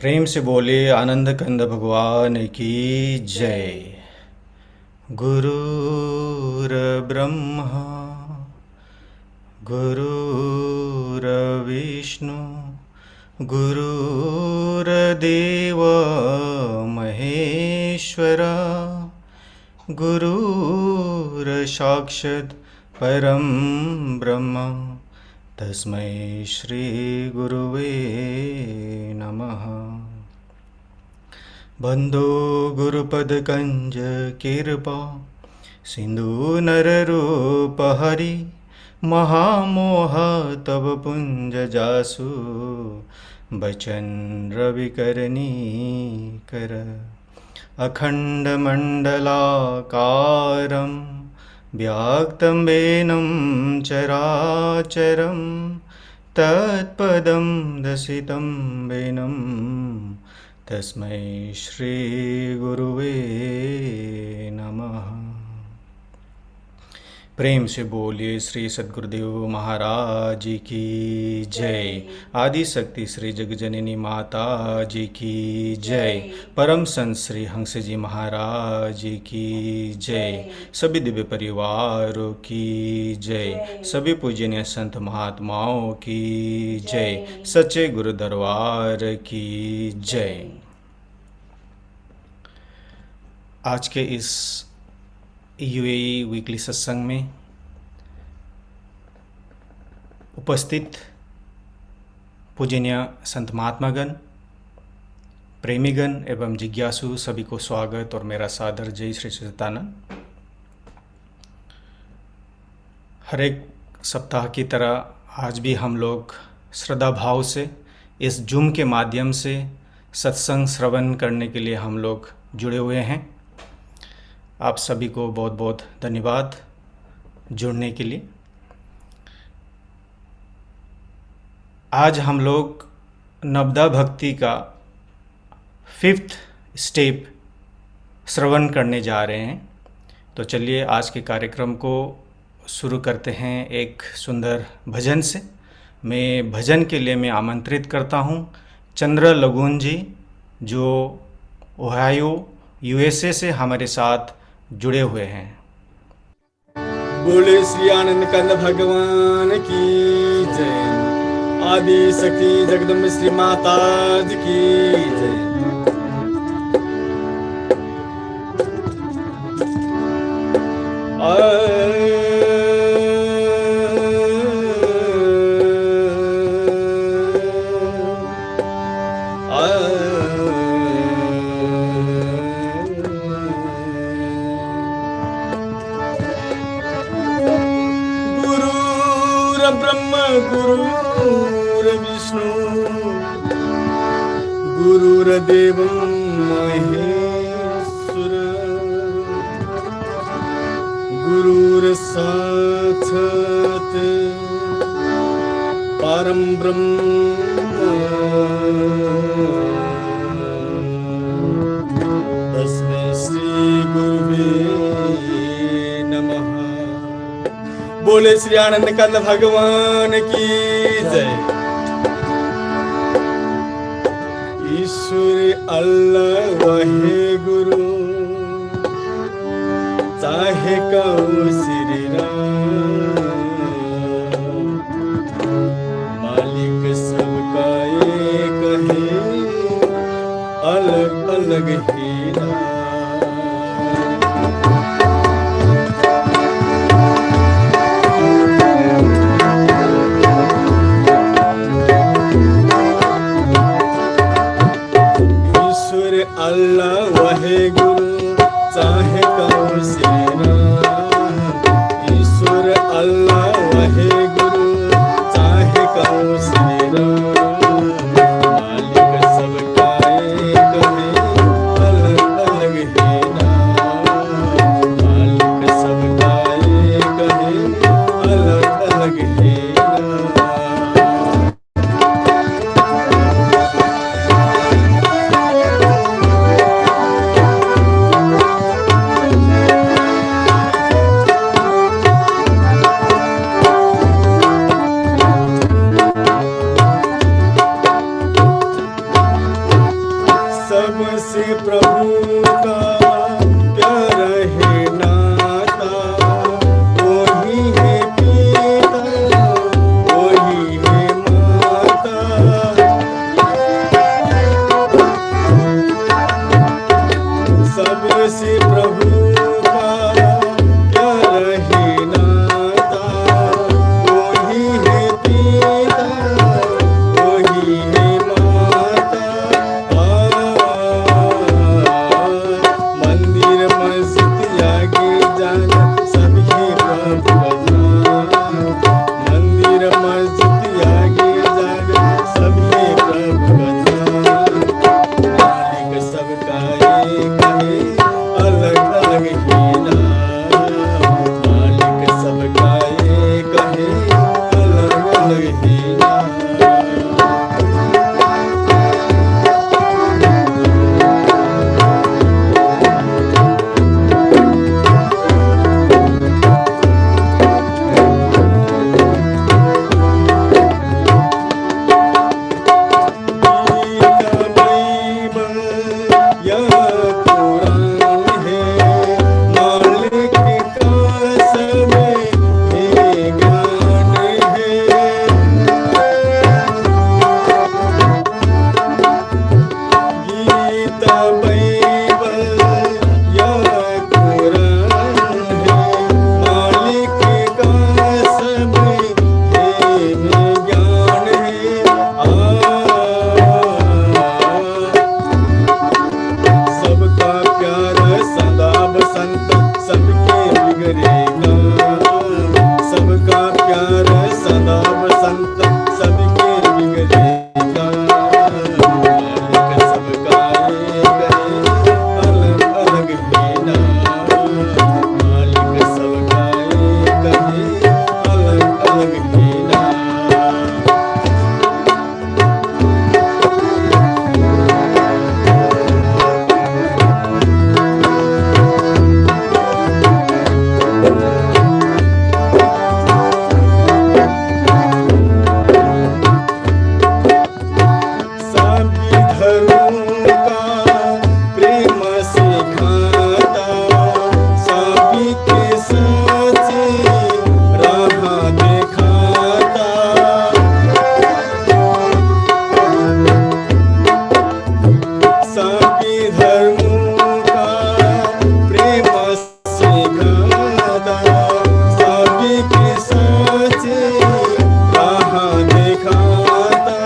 प्रेम से बोले आनंद कंद भगवान की जय। गुरुर ब्रह्मा गुरुर्विष्णु गुरुर्देव महेश्वरा गुरुर्साक्षात् परं ब्रह्म तस्मै श्री गुरुवे नमः। बंदो गुरुपद कंज कृपा सिंधु नररूप हरि महामोह तब पुंज जासु बचन रवि करनी कर अखंड मंडलाकारं व्याक्तं वेनं चराचरं तत्पदं दर्शितं वेनं तस्मै श्री गुरुवे नमः। प्रेम से बोलिए श्री सद्गुरुदेव महाराज की जय। आदि शक्ति श्री जगजननी माता जी की जय। परम संत श्री हंस जी महाराज की जय। सभी दिव्य परिवारों की जय। सभी पूजनीय संत महात्माओं की जय। सच्चे गुरु दरबार की जय। आज के इस यूएई वीकली सत्संग में उपस्थित पूजनीय संत महात्मागण, प्रेमीगण एवं जिज्ञासु सभी को स्वागत और मेरा सादर जय श्री सच्चिदानंद। हर एक सप्ताह की तरह आज भी हम लोग श्रद्धा भाव से इस जूम के माध्यम से सत्संग श्रवण करने के लिए हम लोग जुड़े हुए हैं। आप सभी को बहुत बहुत धन्यवाद जुड़ने के लिए। आज हम लोग नवदा भक्ति का 5th स्टेप श्रवण करने जा रहे हैं। तो चलिए आज के कार्यक्रम को शुरू करते हैं एक सुंदर भजन से। मैं भजन के लिए मैं आमंत्रित करता हूं चंद्र लगून जी, जो ओहायो यूएसए से हमारे साथ जुड़े हुए हैं। बोले श्री आनंद कंद भगवान की जय। आदि शक्ति जगदम्ब श्री माता जी की जय। गुरुर्विष्णु गुरुर्देव महेश्वर गुरुर्साक्षात् परं ब्रह्म तस्मै श्री गुरुवे नमः। बोले श्री आनंद कंद भगवान की जय। ईश्वर अल्लाह वहे गुरु चाहे कहो श्री राम, मालिक सबका एक है अलग अलग ही नाम। अल्लाह वहे गुरु चाहे कहो श्री राम। ईश्वर अल्लाह वहे गुरु चाहे कहो श्री राम, मालिक सबका एक है अलग अलग ही नाम। मालिक सबका एक है अलग अलग ही नाम। सबसे प्रभु का प्यार है नाता, वही है पिता, वही है माता। सबसे प्रभु का प्यार है नाता, वही है पिता, वही है माता। मंदिर मस्जिद आगे जाना सबके प्रभु का ध्यान, मंदिर मस्जिद आगे जाना सबके प्रभु का ध्यान। मालिक सबका एक है, अलग अलग ही नाम, मालिक सबका एक है, अलग अलग ही नाम। सबका प्यार सदा बसंत सबके बिगड़ेगा, सबका प्यार सदा बसंत सबके बिगड़ेगा। मालिक सबका एक है, अलग अलग ही नाम, मालिक सबका एक है, अलग अलग ही नाम। सभी धर्मों का प्रेम सिखाता, सभी के सच्ची राह दिखाता। सभी धर्मों का प्रेम सिखाता, सभी के सच्ची राह दिखाता।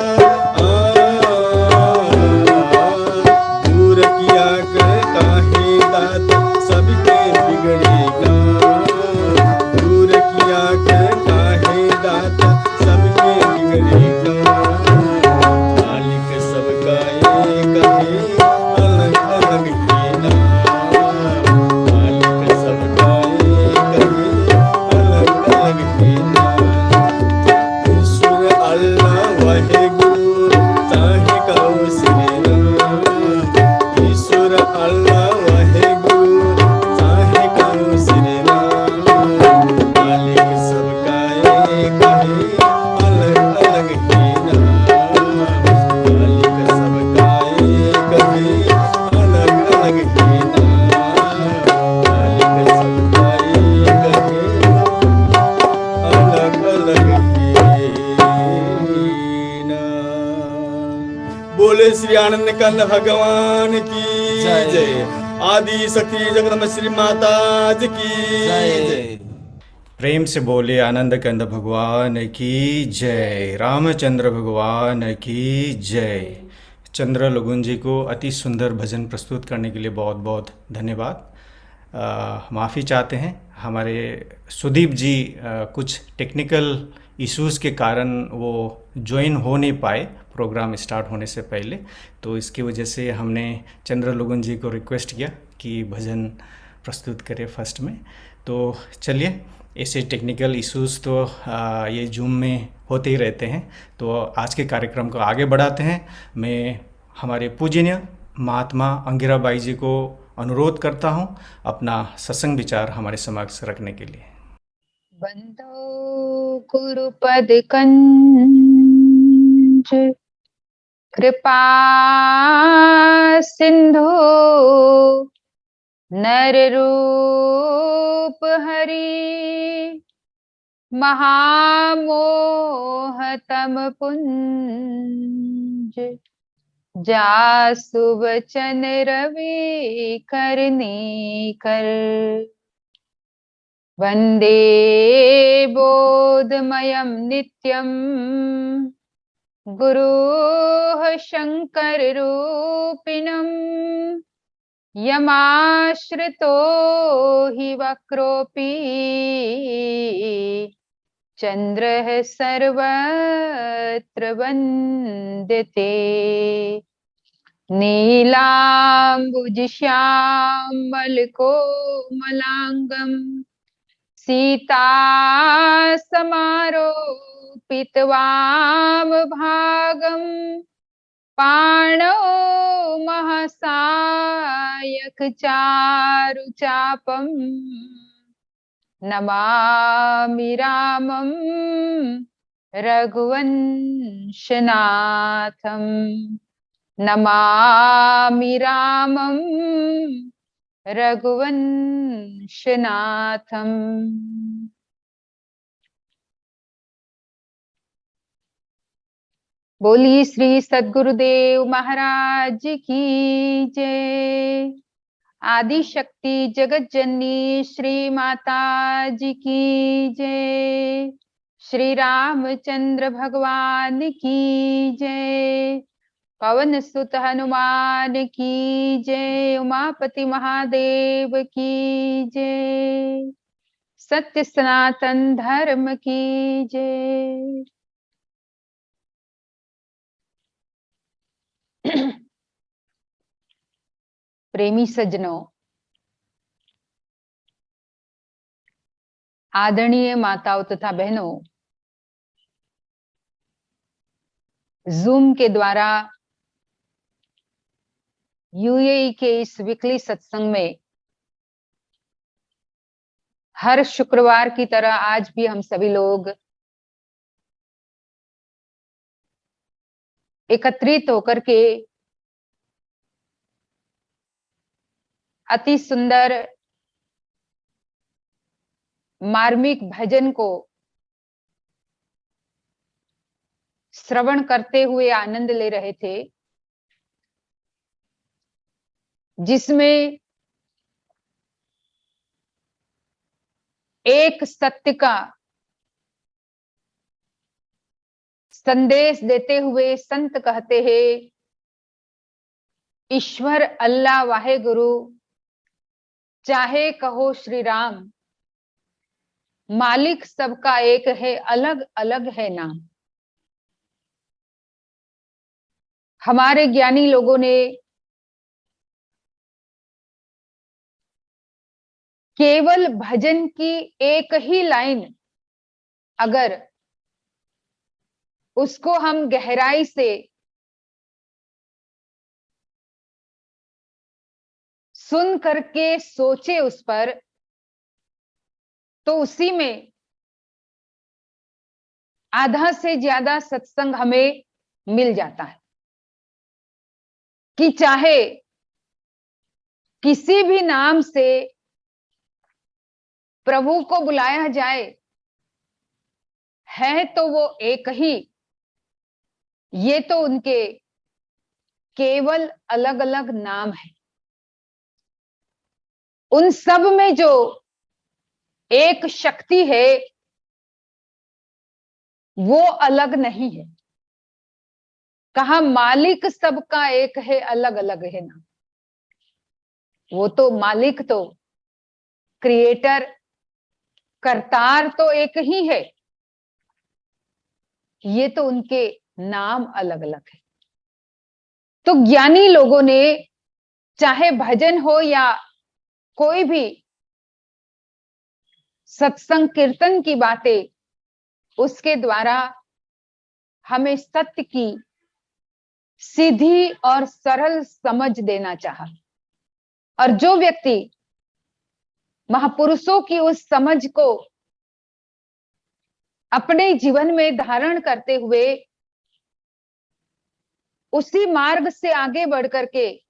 दूर किया कर काहे दात सबके बिगड़ेगा, दूर किया कर काहे दात सबके बिगड़ेगा। मालिक सबका एक है, अलग अलग ही नाम, मालिक सबका एक है, अलग अलग ही नाम। ईश्वर अल्लाह वहे गुरु चाहे कहो श्री राम, ईश्वर अल्लाह वहे गुरु चाहे कहो श्री राम। मालिक सबका एक है, अलग अलग ही नाम, मालिक सबका एक है, अलग अलग ही नाम, मालिक सबका एक है, अलग अलग ही नाम। बोले श्री आनंद कंद भगवान की जय। आदि शक्ति जगदम्बा श्री माता जी की जय। प्रेम से बोले आनंद कंद भगवान की जय, रामचंद्र भगवान की जय। चंद्र लुगुन जी को अति सुंदर भजन प्रस्तुत करने के लिए बहुत बहुत धन्यवाद। माफ़ी चाहते हैं, हमारे सुदीप जी कुछ टेक्निकल इश्यूज़ के कारण वो ज्वाइन हो नहीं पाए प्रोग्राम स्टार्ट होने से पहले, तो इसकी वजह से हमने चंद्र लुगुन जी को रिक्वेस्ट किया कि भजन प्रस्तुत करें फर्स्ट में। तो चलिए, ऐसे टेक्निकल इश्यूज़ तो ये जूम में होते ही रहते हैं, तो आज के कार्यक्रम को आगे बढ़ाते हैं। मैं हमारे पूजनीय महात्मा अंगिरा बाई जी को अनुरोध करता हूं अपना सत्संग विचार हमारे समक्ष रखने के लिए। बंदो कुरुपद कंज कृपा सिंधु नर रूप हरि महामोह तम पुंज जासु वचन रवि करनी कर वंदे बोधमयं नित्यं गुरुः शंकर रूपिणं यमाश्रितो हि वक्रोऽपि चंद्रः सर्वत्र वंदते नीलाम्बुजश्यामलकोमलाङ्गं सीता समारोपितवामभागं पाणौ महासायक चारुचापं नमामि रामं रघुवंशनाथं नमामि रामं रघुवंशनाथं। बोलिए श्री सद्गुरुदेव महाराज की जय। आदि शक्ति जगत जननी श्री माता जी की जय। श्री रामचंद्र भगवान की जय। पवन सुत हनुमान की जय। उमापति महादेव की जय। सत्य सनातन धर्म की जय। प्रेमी सज्जनों, आदरणीय माताओं तथा बहनों, जूम के द्वारा यूएई के इस वीकली सत्संग में हर शुक्रवार की तरह आज भी हम सभी लोग एकत्रित होकर के अति सुंदर मार्मिक भजन को श्रवण करते हुए आनंद ले रहे थे, जिसमें एक सत्य का संदेश देते हुए संत कहते हैं, ईश्वर अल्लाह वाहे गुरु चाहे कहो श्री राम, मालिक सबका एक है, अलग अलग है नाम। हमारे ज्ञानी लोगों ने केवल भजन की एक ही लाइन अगर उसको हम गहराई से सुन करके सोचे उस पर, तो उसी में आधा से ज्यादा सत्संग हमें मिल जाता है। कि चाहे किसी भी नाम से प्रभु को बुलाया जाए, है तो वो एक ही, ये तो उनके केवल अलग अलग नाम है। उन सब में जो एक शक्ति है वो अलग नहीं है। कहा मालिक सबका एक है, अलग अलग है ना। वो तो मालिक तो क्रिएटर करतार तो एक ही है, ये तो उनके नाम अलग अलग है। तो ज्ञानी लोगों ने चाहे भजन हो या कोई भी सत्संग कीर्तन की बातें, उसके द्वारा हमें सत्य की सीधी और सरल समझ देना चाहा। और जो व्यक्ति महापुरुषों की उस समझ को अपने जीवन में धारण करते हुए उसी मार्ग से आगे बढ़ करके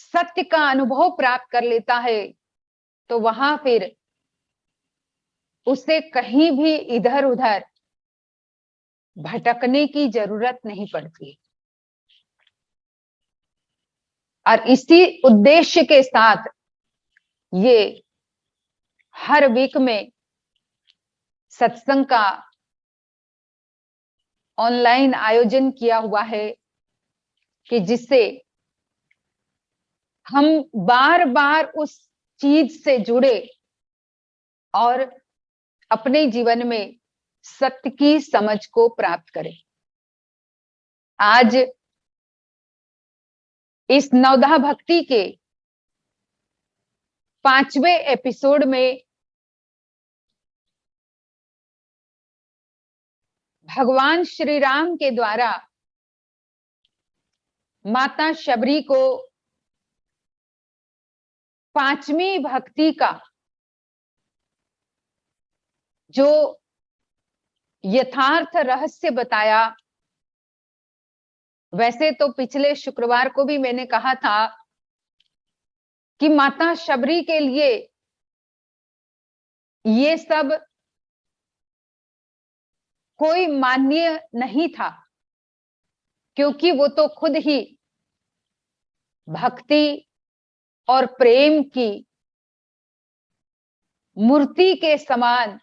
सत्य का अनुभव प्राप्त कर लेता है तो वहां फिर उसे कहीं भी इधर उधर भटकने की जरूरत नहीं पड़ती। और इसी उद्देश्य के साथ ये हर वीक में सत्संग का ऑनलाइन आयोजन किया हुआ है कि जिससे हम बार बार उस चीज से जुड़े और अपने जीवन में सत्य की समझ को प्राप्त करें। आज इस नवधा भक्ति के 5वें एपिसोड में भगवान श्री राम के द्वारा माता शबरी को 5वीं भक्ति का जो यथार्थ रहस्य बताया। वैसे तो पिछले शुक्रवार को भी मैंने कहा था कि माता शबरी के लिए ये सब कोई मान्य नहीं था, क्योंकि वो तो खुद ही भक्ति और प्रेम की मूर्ति के समान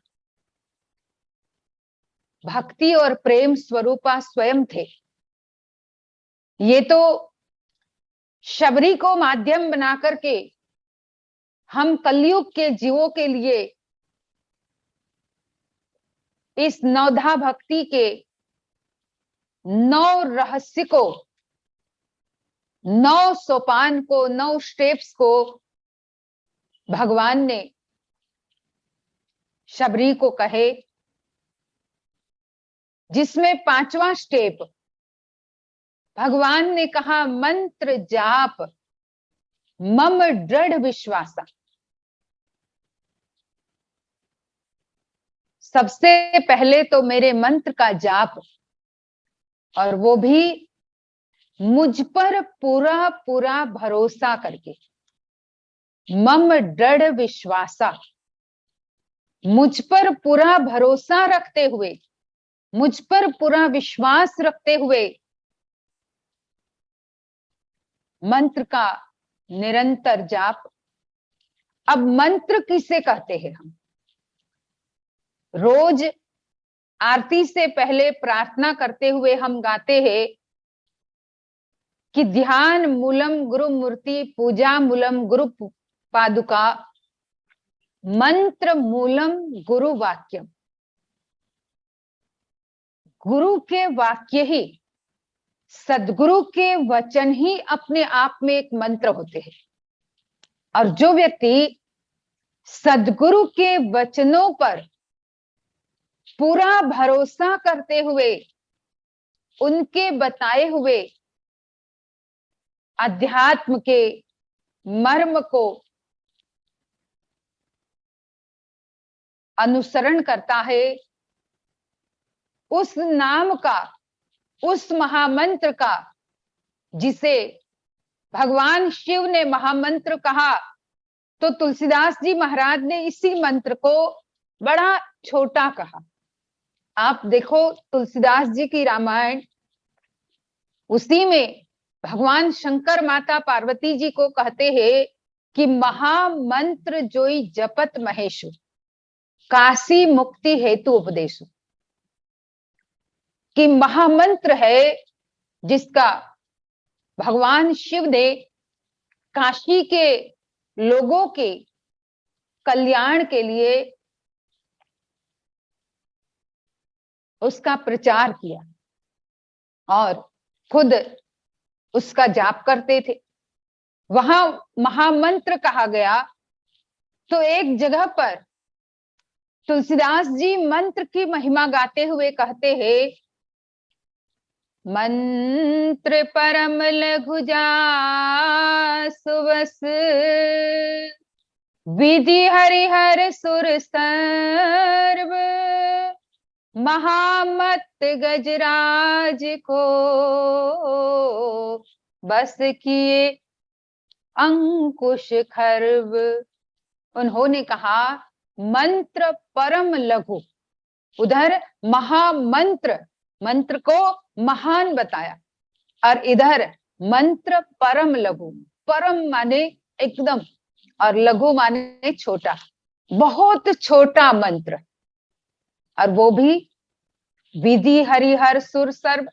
भक्ति और प्रेम स्वरूपा स्वयं थे। ये तो शबरी को माध्यम बना करके हम कलयुग के जीवों के लिए इस नवधा भक्ति के 9 रहस्य को, 9 सोपान को, 9 स्टेप्स को भगवान ने शबरी को कहे, जिसमें 5वां स्टेप भगवान ने कहा मंत्र जाप मम दृढ़ विश्वासा। सबसे पहले तो मेरे मंत्र का जाप, और वो भी मुझ पर पूरा पूरा भरोसा करके। मम दृढ़ विश्वासा, मुझ पर पूरा भरोसा रखते हुए, मुझ पर पूरा विश्वास रखते हुए मंत्र का निरंतर जाप। अब मंत्र किसे कहते हैं? हम रोज आरती से पहले प्रार्थना करते हुए हम गाते हैं कि ध्यान मूलम गुरु मूर्ति, पूजा मूलम गुरु पादुका, मंत्र मूलम गुरु वाक्यम। गुरु के वाक्य ही, सदगुरु के वचन ही अपने आप में एक मंत्र होते हैं। और जो व्यक्ति सदगुरु के वचनों पर पूरा भरोसा करते हुए उनके बताए हुए अध्यात्म के मर्म को अनुसरण करता है, उस नाम का, उस महामंत्र का, जिसे भगवान शिव ने महामंत्र कहा, तो तुलसीदास जी महाराज ने इसी मंत्र को बड़ा छोटा कहा। आप देखो तुलसीदास जी की रामायण, उसी में भगवान शंकर माता पार्वती जी को कहते हैं कि महामंत्र जोई जपत महेशु, काशी मुक्ति हेतु उपदेशु। कि महामंत्र है जिसका भगवान शिव ने काशी के लोगों के कल्याण के लिए उसका प्रचार किया और खुद उसका जाप करते थे। वहां महामंत्र कहा गया, तो एक जगह पर तुलसीदास जी मंत्र की महिमा गाते हुए कहते हैं, मंत्र परम लघु सुबस, विधि हरिहर सुर सर्व, महामत गजराज को बस किए अंकुश खर्व। उन्होंने कहा मंत्र परम लघु, उधर महामंत्र, मंत्र को महान बताया, और इधर मंत्र परम लघु। परम माने एकदम, और लघु माने छोटा, बहुत छोटा मंत्र, और वो भी विधि हरिहर सुर सर्व।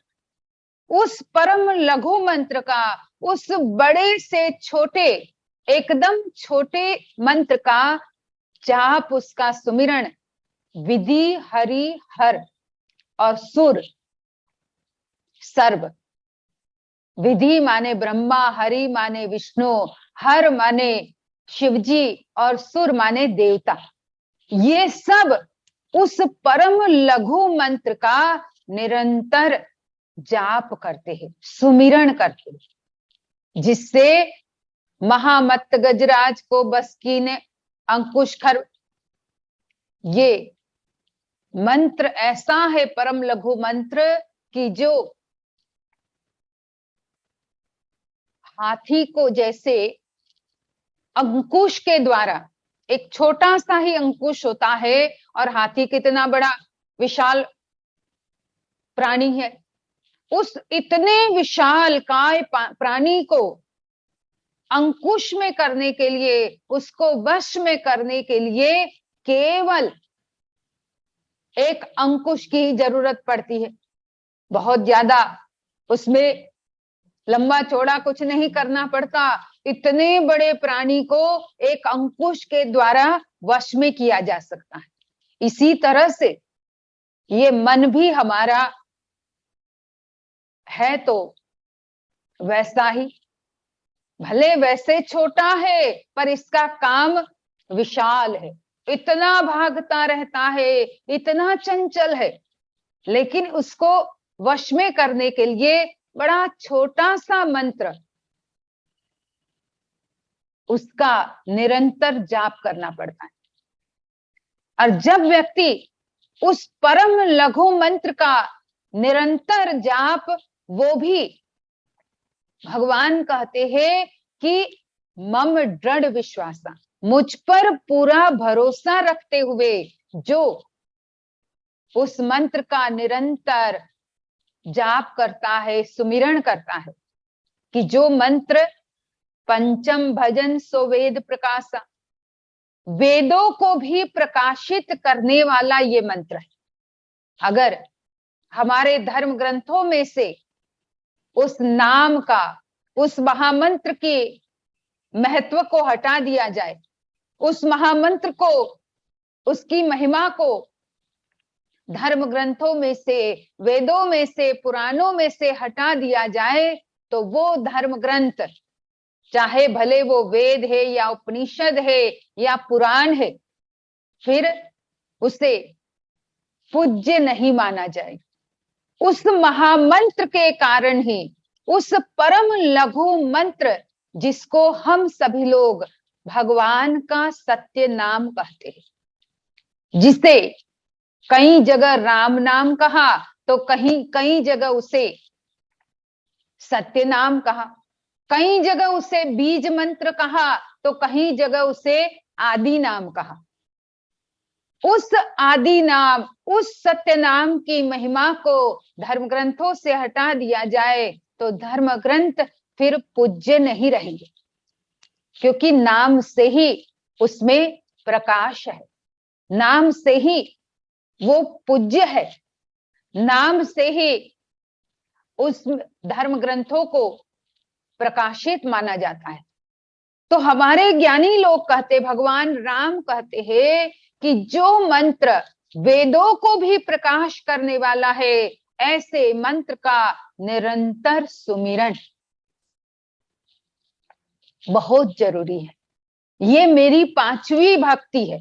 उस परम लघु मंत्र का, उस बड़े से छोटे, एकदम छोटे मंत्र का जाप, उसका सुमिरण विधि हरि हर और सुर सर्व। विधि माने ब्रह्मा, हरि माने विष्णु, हर माने शिवजी, और सुर माने देवता। ये सब उस परम लघु मंत्र का निरंतर जाप करते हैं, सुमिरण करते हैं, जिससे महामत्त गजराज को बस कीने अंकुश खर। ये मंत्र ऐसा है परम लघु मंत्र कि जो हाथी को जैसे अंकुश के द्वारा, एक छोटा सा ही अंकुश होता है, और हाथी कितना बड़ा विशाल प्राणी है, उस इतने विशाल काय प्राणी को अंकुश में करने के लिए, उसको वश में करने के लिए केवल एक अंकुश की जरूरत पड़ती है। बहुत ज्यादा उसमें लंबा चौड़ा कुछ नहीं करना पड़ता। इतने बड़े प्राणी को एक अंकुश के द्वारा वश में किया जा सकता है। इसी तरह से ये मन भी हमारा है तो वैसा ही, भले वैसे छोटा है पर इसका काम विशाल है, इतना भागता रहता है, इतना चंचल है, लेकिन उसको वश में करने के लिए बड़ा छोटा सा मंत्र, उसका निरंतर जाप करना पड़ता है। और जब व्यक्ति उस परम लघु मंत्र का निरंतर जाप, वो भी भगवान कहते हैं कि मम दृढ़ विश्वासा, मुझ पर पूरा भरोसा रखते हुए जो उस मंत्र का निरंतर जाप करता है, सुमिरण करता है, कि जो मंत्र पंचम भजन सो वेद प्रकाशा, वेदों को भी प्रकाशित करने वाला ये मंत्र है। अगर हमारे धर्म ग्रंथों में से उस नाम का, उस महामंत्र के महत्व को हटा दिया जाए, उस महामंत्र को, उसकी महिमा को धर्म ग्रंथों में से, वेदों में से, पुराणों में से हटा दिया जाए, तो वो धर्म ग्रंथ, चाहे भले वो वेद है या उपनिषद है या पुराण है, फिर उसे पूज्य नहीं माना जाए। उस महामंत्र के कारण ही, उस परम लघु मंत्र जिसको हम सभी लोग भगवान का सत्य नाम कहते हैं, जिसे कई जगह राम नाम कहा, तो कई जगह उसे सत्य नाम कहा, कई जगह उसे बीज मंत्र कहा, तो कहीं जगह उसे आदि नाम कहा। उस आदि नाम, उस सत्य नाम की महिमा को धर्म ग्रंथों से हटा दिया जाए तो धर्म ग्रंथ फिर पूज्य नहीं रहेंगे, क्योंकि नाम से ही उसमें प्रकाश है, नाम से ही वो पूज्य है, नाम से ही उस धर्म ग्रंथों को प्रकाशित माना जाता है। तो हमारे ज्ञानी लोग कहते, भगवान राम कहते हैं कि जो मंत्र वेदों को भी प्रकाश करने वाला है, ऐसे मंत्र का निरंतर सुमिरण बहुत जरूरी है। ये मेरी 5वीं भक्ति है,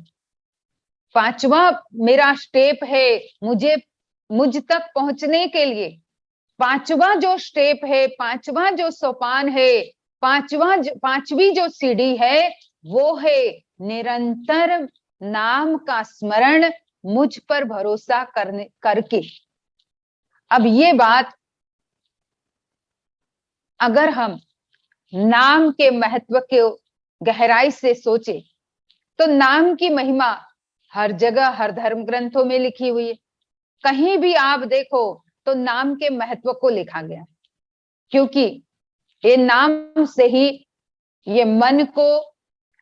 5वां मेरा स्टेप है मुझ तक पहुंचने के लिए। 5वां जो स्टेप है, 5वां जो सोपान है, 5वीं जो सीढ़ी है, वो है निरंतर नाम का स्मरण, मुझ पर भरोसा करके। अब ये बात अगर हम नाम के महत्व को गहराई से सोचे तो नाम की महिमा हर जगह हर धर्म ग्रंथों में लिखी हुई है। कहीं भी आप देखो तो नाम के महत्व को लिखा गया है, क्योंकि ये नाम से ही ये मन को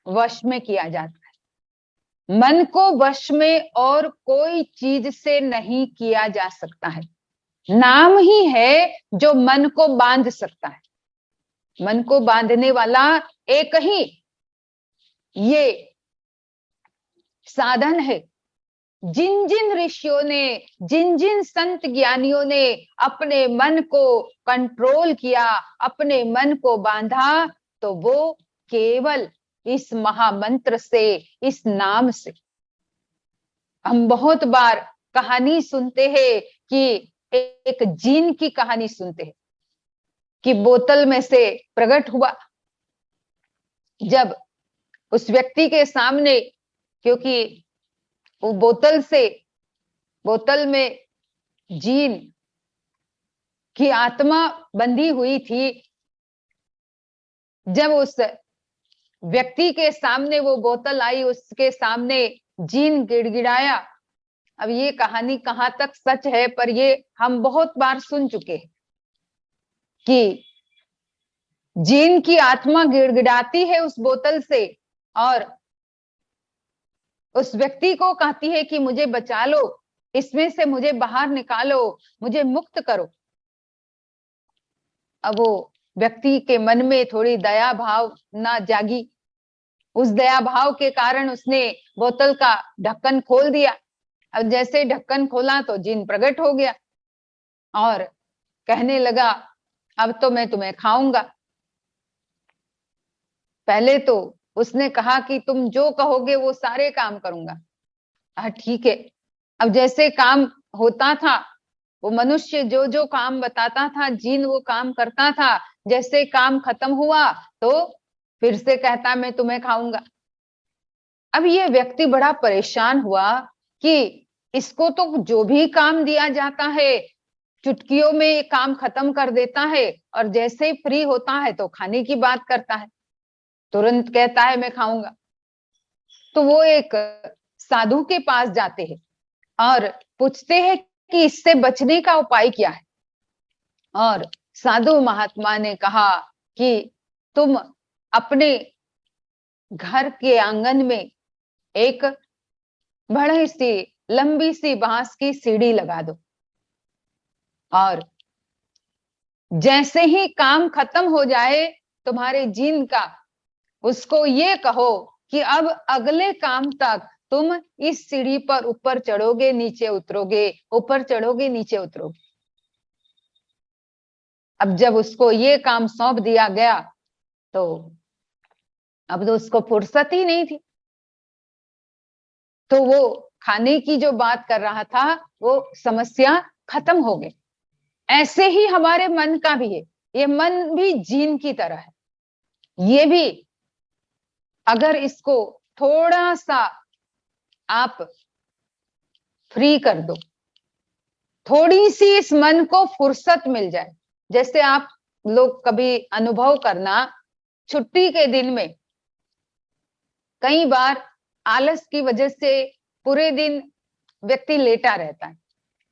वश में किया जाता है। मन को वश में और कोई चीज से नहीं किया जा सकता है। नाम ही है जो मन को बांध सकता है। मन को बांधने वाला एक ही ये साधन है। जिन जिन ऋषियों ने, जिन जिन संत ज्ञानियों ने अपने मन को कंट्रोल किया, अपने मन को बांधा, तो वो केवल इस महामंत्र से, इस नाम से। हम बहुत बार कहानी सुनते हैं कि एक जीन की कहानी सुनते हैं कि बोतल में से प्रकट हुआ। जब उस व्यक्ति के सामने, क्योंकि वो बोतल में जीन की आत्मा बंधी हुई थी, जब उस व्यक्ति के सामने वो बोतल आई, उसके सामने जीन गिड़गिड़ाया। अब ये कहानी कहाँ तक सच है, पर ये हम बहुत बार सुन चुके हैं कि जीन की आत्मा गिड़गिड़ाती है उस बोतल से और उस व्यक्ति को कहती है कि मुझे बचा लो, इसमें से मुझे बाहर निकालो, मुझे मुक्त करो। अब वो व्यक्ति के मन में थोड़ी दया भाव ना जागी। उस दया भाव के कारण उसने बोतल का ढक्कन खोल दिया। अब जैसे ढक्कन खोला तो जिन प्रकट हो गया और कहने लगा, अब तो मैं तुम्हें खाऊंगा। पहले तो उसने कहा कि तुम जो कहोगे वो सारे काम करूंगा। हाँ ठीक है। अब जैसे काम होता था, वो मनुष्य जो जो काम बताता था, जिन वो काम करता था। जैसे काम खत्म हुआ तो फिर से कहता मैं तुम्हें खाऊंगा। अब ये व्यक्ति बड़ा परेशान हुआ कि इसको तो जो भी काम दिया जाता है चुटकियों में ये काम खत्म कर देता है, और जैसे ही फ्री होता है तो खाने की बात करता है, तुरंत कहता है मैं खाऊंगा। तो वो एक साधु के पास जाते हैं और पूछते हैं कि इससे बचने का उपाय क्या है। और साधु महात्मा ने कहा कि तुम अपने घर के आंगन में एक बड़ी सी लंबी सी बांस की सीढ़ी लगा दो, और जैसे ही काम खत्म हो जाए तुम्हारे जिन का, उसको ये कहो कि अब अगले काम तक तुम इस सीढ़ी पर ऊपर चढ़ोगे नीचे उतरोगे, ऊपर चढ़ोगे नीचे उतरोगे। अब जब उसको ये काम सौंप दिया गया तो अब तो उसको फुर्सत ही नहीं थी। तो वो खाने की जो बात कर रहा था वो समस्या खत्म हो गई। ऐसे ही हमारे मन का भी है। ये मन भी जीन की तरह है। ये भी अगर इसको थोड़ा सा आप फ्री कर दो, थोड़ी सी इस मन को फुर्सत मिल जाए। जैसे आप लोग कभी अनुभव करना, छुट्टी के दिन में कई बार आलस की वजह से पूरे दिन व्यक्ति लेटा रहता है।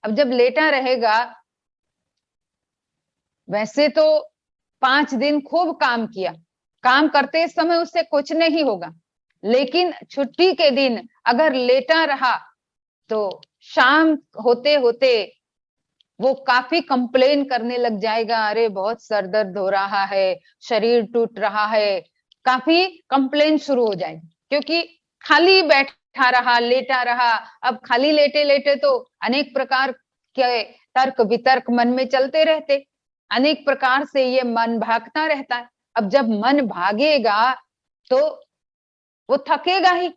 अब जब लेटा रहेगा, वैसे तो 5 दिन खूब काम किया, काम करते समय उससे कुछ नहीं होगा, लेकिन छुट्टी के दिन अगर लेटा रहा तो शाम होते होते वो काफी कंप्लेन करने लग जाएगा, अरे बहुत सर दर्द हो रहा है, शरीर टूट रहा है, काफी कंप्लेन शुरू हो जाएगी। क्योंकि खाली बैठा रहा, लेटा रहा। अब खाली लेटे लेटे तो अनेक प्रकार के तर्क वितर्क मन में चलते रहते, अनेक प्रकार से ये मन भागता रहता है। अब जब मन भागेगा तो वो थकेगा ही,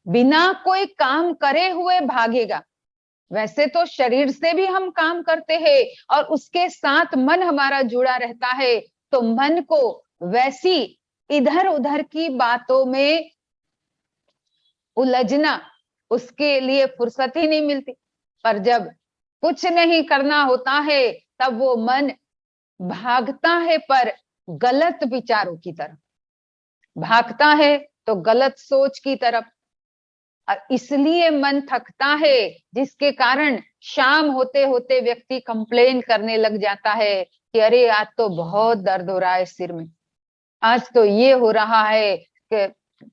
बिना कोई काम करे हुए भागेगा। वैसे तो शरीर से भी हम काम करते हैं और उसके साथ मन हमारा जुड़ा रहता है, तो मन को वैसी इधर उधर की बातों में उलझना, उसके लिए फुर्सत ही नहीं मिलती। पर जब कुछ नहीं करना होता है तब वो मन भागता है, पर गलत विचारों की तरफ, भागता है तो गलत सोच की तरफ। और इसलिए मन थकता है, जिसके कारण शाम होते होते व्यक्ति कंप्लेन करने लग जाता है कि अरे आज तो बहुत दर्द हो रहा है सिर में, आज तो ये हो रहा है कि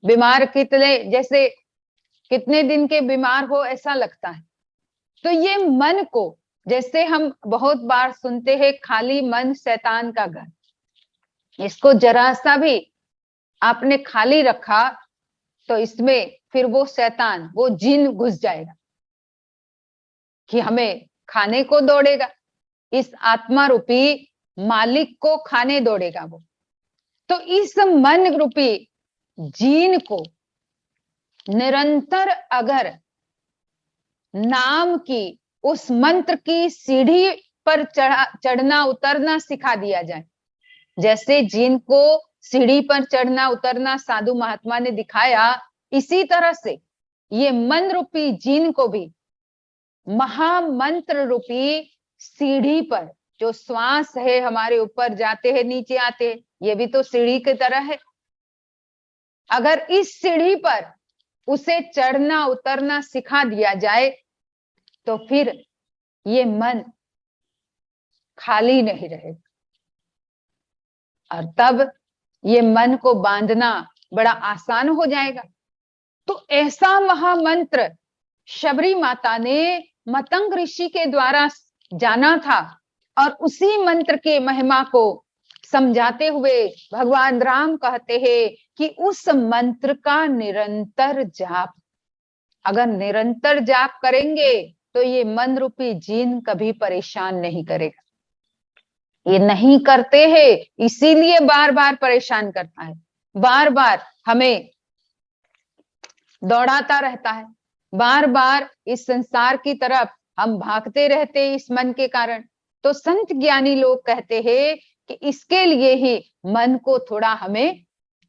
बीमार जैसे कितने दिन के बीमार हो ऐसा लगता है। तो ये मन को, जैसे हम बहुत बार सुनते हैं, खाली मन शैतान का घर, इसको जरा सा भी आपने खाली रखा तो इसमें फिर वो शैतान, वो जिन घुस जाएगा कि हमें खाने को दौड़ेगा, इस आत्मा रूपी मालिक को खाने दौड़ेगा वो। तो इस मन रूपी जीन को निरंतर अगर नाम की उस मंत्र की सीढ़ी पर चढ़ना उतरना सिखा दिया जाए, जैसे जीन को सीढ़ी पर चढ़ना उतरना साधु महात्मा ने दिखाया, इसी तरह से ये मन रूपी जीन को भी महामंत्र रूपी सीढ़ी पर, जो श्वास है हमारे ऊपर जाते हैं नीचे आते हैं, ये भी तो सीढ़ी की तरह है, अगर इस सीढ़ी पर उसे चढ़ना उतरना सिखा दिया जाए तो फिर ये मन खाली नहीं रहेगा। और तब ये मन को बांधना बड़ा आसान हो जाएगा। तो ऐसा महामंत्र शबरी माता ने मतंग ऋषि के द्वारा जाना था, और उसी मंत्र के महिमा को समझाते हुए भगवान राम कहते हैं कि उस मंत्र का निरंतर जाप, अगर निरंतर जाप करेंगे तो ये मन रूपी जीन कभी परेशान नहीं करेगा। ये नहीं करते हैं, इसीलिए बार बार परेशान करता है, बार बार हमें दौड़ाता रहता है, बार बार इस संसार की तरफ हम भागते रहते हैं इस मन के कारण। तो संत ज्ञानी लोग कहते हैं कि इसके लिए ही मन को थोड़ा हमें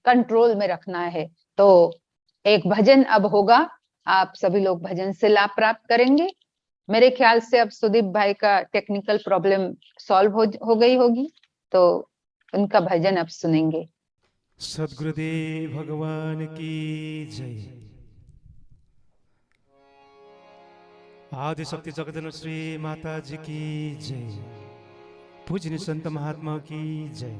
कंट्रोल में रखना है। तो एक भजन अब होगा, आप सभी लोग भजन से लाभ प्राप्त करेंगे। मेरे ख्याल से अब सुदीप भाई का टेक्निकल प्रॉब्लम सॉल्व हो गई होगी, तो उनका भजन अब सुनेंगे। सद्गुरुदेव भगवान की जय। आदि शक्ति जगदन श्री माता जी की जय। पूजनीय संत महात्मा की जय।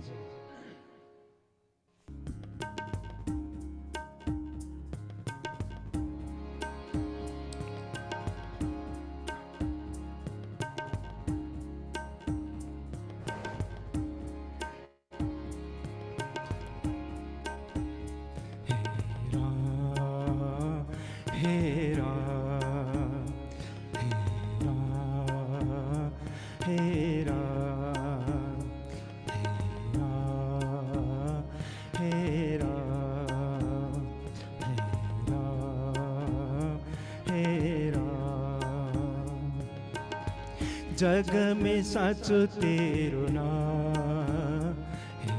जग में साचो तेरो नाम, हे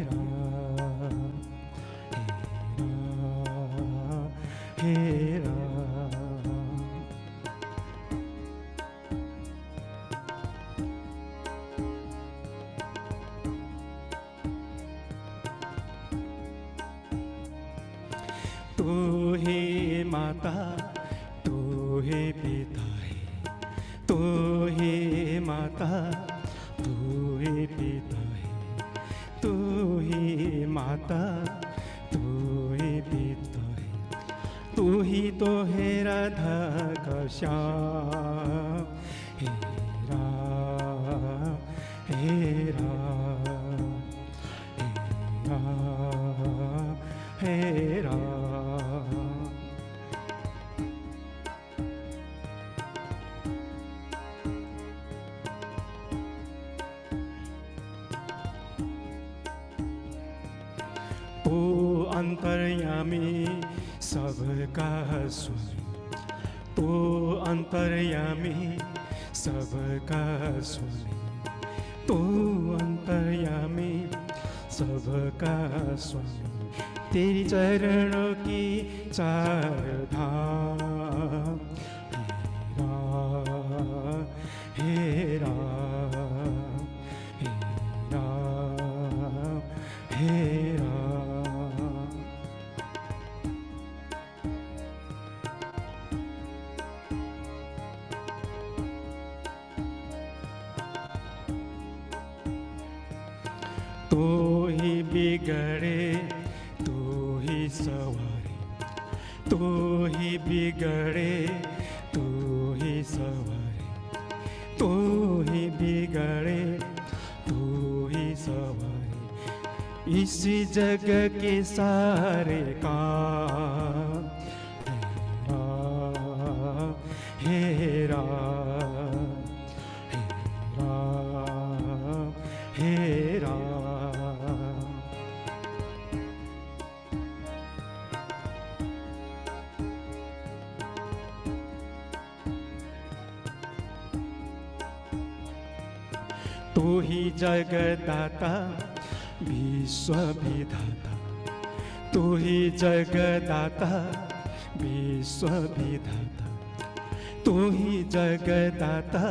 राम, हे राम। तू हे माता, तू हे पिता है, तू हे माता, तू हे पिता है, तू ही माता, तू हे पिता है, तू ही तो है राधा का श्याम। हे राम, हे राम, हे राम, हे राम। तू अंतर्यामी सबका स्वामी, तू अंतर्यामी सबका स्वामी, तू अंतर्यामी सबका स्वामी। तेरी चरणों की चार धाम। हे राम, हे राम, हे राम। तू ही बिगड़े तू ही सवारे, तू ही बिगड़े तू ही सवारे, तू ही बिगड़े तू ही सवारे, इसी जग के सारे काम हे राम, हे राम, हे राम। तू ही जगदाता विश्व विधाता, तू ही जगदाता विश्व विधाता, तू ही जगदाता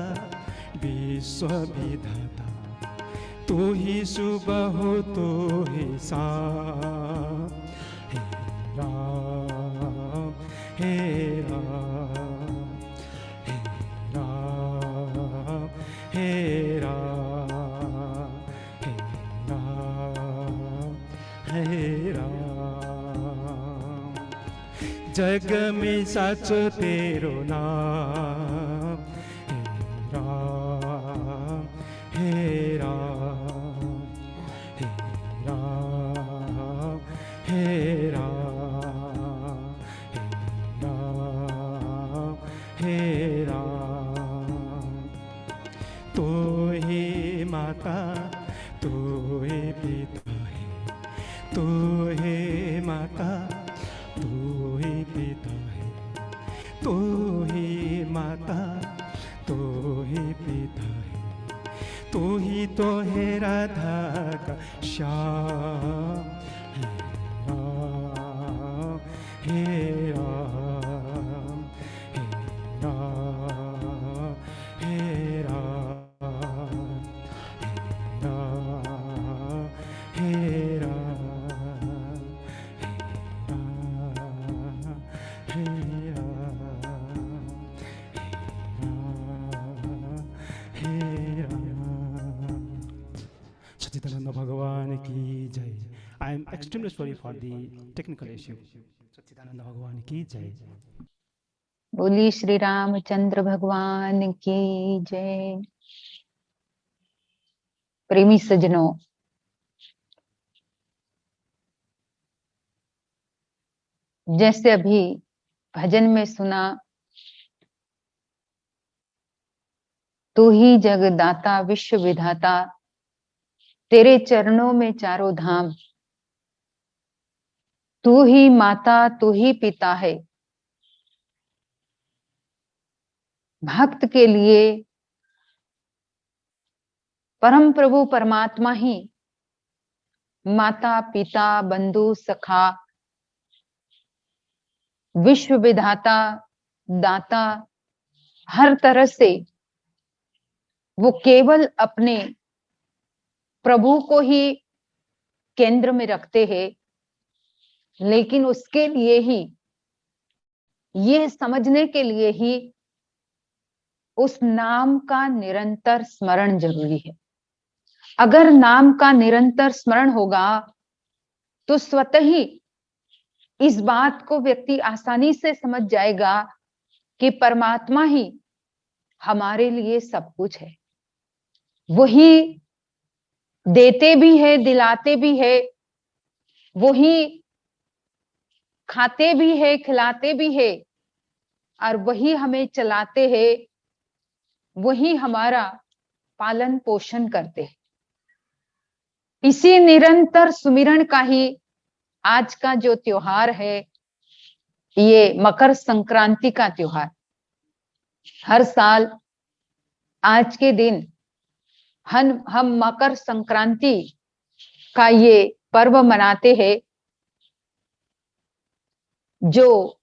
विश्व विधाता, तू ही सुबह हो तू ही शाम, हे राम, हे राम, हे राम, हे राम, हे राम, हे राम। जग में सच तेरो नाम, हे राम, हे राम, हे राम, हे राम, हे राम। तू ही माता तू ही पिता है, तू ही माता तू ही पिता है, तू ही माता तू ही पिता है, तू ही तो है राधा का श्याम, हे राम, हे राम, हे राम, हे राम, हे राम। सच्चिदानंद भगवान की जय। I am extremely sorry for the technical issue. सच्चिदानंद भगवान की जय। बोली श्री रामचंद्र भगवान की जय। प्रेमी सज्जनों, जैसे अभी भजन में सुना, तू ही जगदाता विश्व विधाता, तेरे चरणों में चारों धाम, तू ही माता तू ही पिता है। भक्त के लिए परम प्रभु परमात्मा ही माता पिता बंधु सखा विश्व विधाता दाता, हर तरह से वो केवल अपने प्रभु को ही केंद्र में रखते हैं। लेकिन उसके लिए ही, ये समझने के लिए ही उस नाम का निरंतर स्मरण जरूरी है। अगर नाम का निरंतर स्मरण होगा तो स्वतः ही इस बात को व्यक्ति आसानी से समझ जाएगा कि परमात्मा ही हमारे लिए सब कुछ है। वही देते भी है, दिलाते भी है, वही खाते भी है, खिलाते भी है, और वही हमें चलाते हैं, वही हमारा पालन पोषण करते हैं। इसी निरंतर सुमिरन का ही आज का जो त्योहार है, ये मकर संक्रांति का त्योहार। हर साल आज के दिन हम मकर संक्रांति का ये पर्व मनाते हैं, जो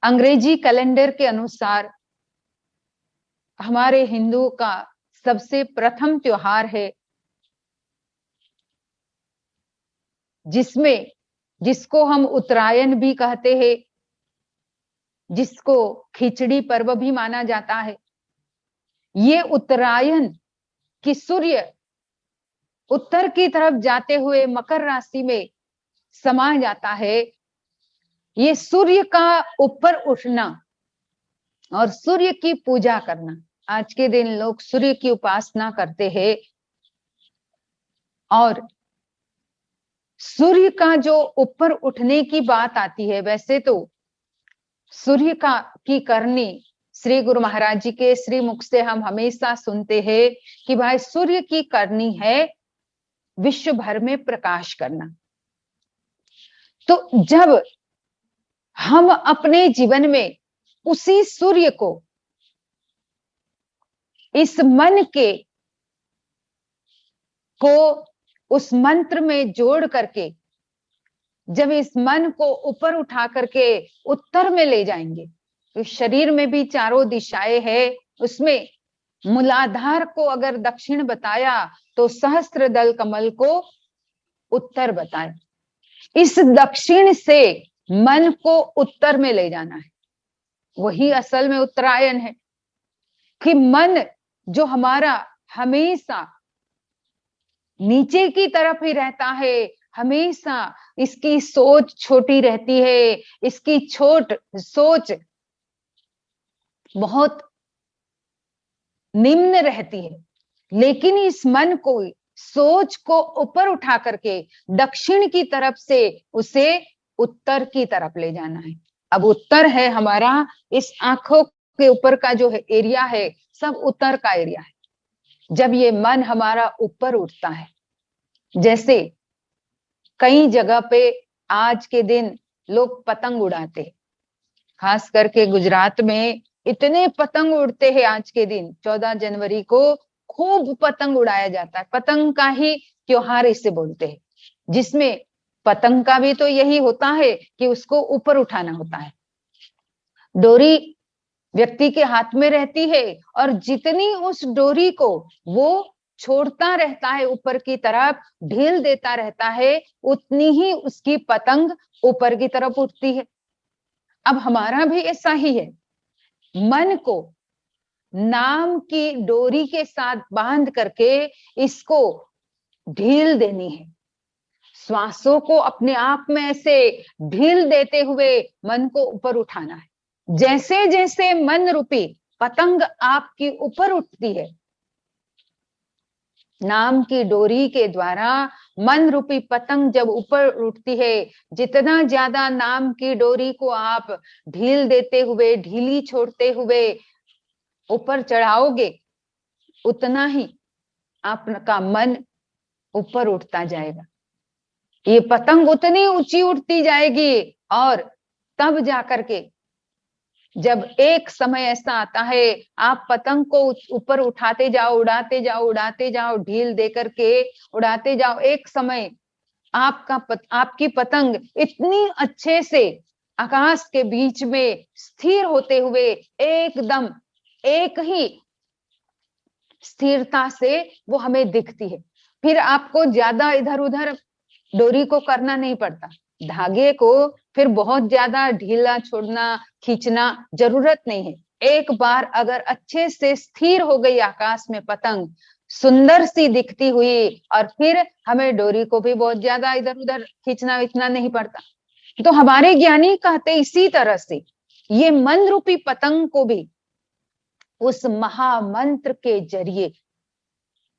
अंग्रेजी कैलेंडर के अनुसार हमारे हिंदुओं का सबसे प्रथम त्योहार है। जिसको हम उत्तरायण भी कहते हैं, जिसको खिचड़ी पर्व भी माना जाता है। ये उत्तरायण की सूर्य उत्तर की तरफ जाते हुए मकर राशि में समा जाता है। ये सूर्य का ऊपर उठना और सूर्य की पूजा करना, आज के दिन लोग सूर्य की उपासना करते हैं। और सूर्य का जो ऊपर उठने की बात आती है, वैसे तो सूर्य की करनी श्री गुरु महाराज जी के श्री मुख से हम हमेशा सुनते हैं कि भाई सूर्य की करनी है विश्व भर में प्रकाश करना। तो जब हम अपने जीवन में उसी सूर्य को इस मन को उस मंत्र में जोड़ करके जब इस मन को ऊपर उठा करके उत्तर में ले जाएंगे, तो शरीर में भी चारों दिशाएं है, उसमें मूलाधार को अगर दक्षिण बताया तो सहस्त्र दल कमल को उत्तर बताया। इस दक्षिण से मन को उत्तर में ले जाना है, वही असल में उत्तरायण है। कि मन जो हमारा हमेशा नीचे की तरफ ही रहता है, हमेशा इसकी सोच छोटी रहती है, इसकी सोच बहुत निम्न रहती है। लेकिन इस मन को सोच को ऊपर उठा करके दक्षिण की तरफ से उसे उत्तर की तरफ ले जाना है। अब उत्तर है हमारा इस आंखों के ऊपर का जो है एरिया है, सब उत्तर का एरिया है। जब ये मन हमारा ऊपर उठता है, जैसे कई जगह पे आज के दिन लोग पतंग उड़ाते हैं, खास करके गुजरात में इतने पतंग उड़ते हैं। आज के दिन 14 जनवरी को खूब पतंग उड़ाया जाता है। पतंग का ही त्योहार इसे बोलते हैं, जिसमें पतंग का भी तो यही होता है कि उसको ऊपर उठाना होता है। डोरी व्यक्ति के हाथ में रहती है और जितनी उस डोरी को वो छोड़ता रहता है ऊपर की तरफ, ढील देता रहता है, उतनी ही उसकी पतंग ऊपर की तरफ उठती है। अब हमारा भी ऐसा ही है, मन को नाम की डोरी के साथ बांध करके इसको ढील देनी है। श्वासों को अपने आप में ऐसे ढील देते हुए मन को ऊपर उठाना है। जैसे जैसे मन रूपी पतंग आपकी ऊपर उठती है, नाम की डोरी के द्वारा मन रूपी पतंग जब ऊपर उठती है, जितना ज्यादा नाम की डोरी को आप ढील देते हुए, ढीली छोड़ते हुए ऊपर चढ़ाओगे, उतना ही आपका मन ऊपर उठता जाएगा। ये पतंग उतनी ऊंची उठती जाएगी और तब जाकर के जब एक समय ऐसा आता है, आप पतंग को ऊपर उठाते जाओ, उड़ाते जाओ, उड़ाते जाओ, ढील दे करके उड़ाते जाओ, एक समय आपकी पतंग इतनी अच्छे से आकाश के बीच में स्थिर होते हुए एकदम एक ही स्थिरता से वो हमें दिखती है। फिर आपको ज्यादा इधर उधर डोरी को करना नहीं पड़ता, धागे को फिर बहुत ज्यादा ढीला छोड़ना, खींचना जरूरत नहीं है। एक बार अगर अच्छे से स्थिर हो गई आकाश में पतंग, सुंदर सी दिखती हुई, और फिर हमें डोरी को भी बहुत ज्यादा इधर उधर खींचना इतना नहीं पड़ता। तो हमारे ज्ञानी कहते इसी तरह से ये मन रूपी पतंग को भी उस महामंत्र के जरिए,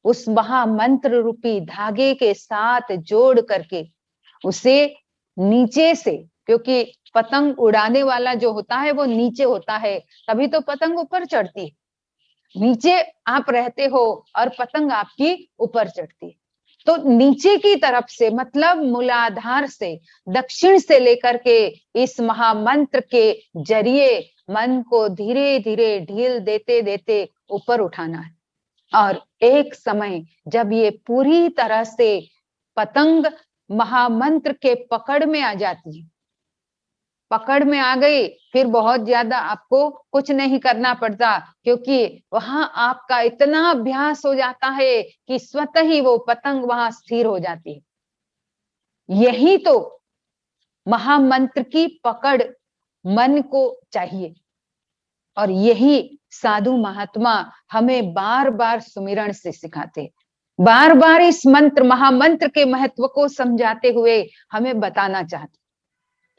उस महामंत्र रूपी धागे के साथ जोड़ करके उसे नीचे से, क्योंकि पतंग उड़ाने वाला जो होता है वो नीचे होता है, तभी तो पतंग ऊपर चढ़ती है। नीचे आप रहते हो और पतंग आपकी ऊपर चढ़ती है। तो नीचे की तरफ से मतलब मूलाधार से, दक्षिण से लेकर के इस महामंत्र के जरिए मन को धीरे धीरे ढील देते देते ऊपर उठाना है। और एक समय जब ये पूरी तरह से पतंग महामंत्र के पकड़ में आ जाती है, पकड़ में आ गई, फिर बहुत ज्यादा आपको कुछ नहीं करना पड़ता, क्योंकि वहां आपका इतना अभ्यास हो जाता है कि स्वतः ही वो पतंग वहां स्थिर हो जाती है। यही तो महामंत्र की पकड़ मन को चाहिए, और यही साधु महात्मा हमें बार बार सुमिरन से सिखाते, बार बार इस मंत्र महामंत्र के महत्व को समझाते हुए हमें बताना चाहते।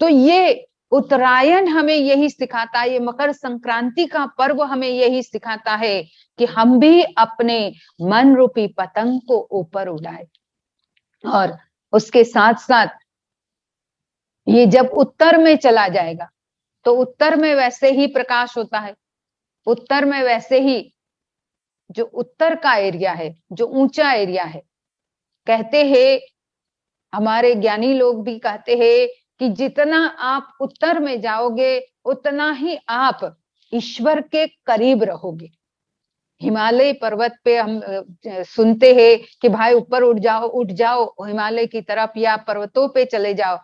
तो ये उत्तरायण हमें यही सिखाता है, ये मकर संक्रांति का पर्व हमें यही सिखाता है कि हम भी अपने मन रूपी पतंग को ऊपर उड़ाए। और उसके साथ साथ ये जब उत्तर में चला जाएगा तो उत्तर में वैसे ही प्रकाश होता है, उत्तर में वैसे ही जो उत्तर का एरिया है, जो ऊंचा एरिया है, कहते हैं हमारे ज्ञानी लोग भी कहते हैं कि जितना आप उत्तर में जाओगे उतना ही आप ईश्वर के करीब रहोगे। हिमालय पर्वत पे हम सुनते हैं कि भाई ऊपर उठ जाओ हिमालय की तरफ, या पर्वतों पे चले जाओ,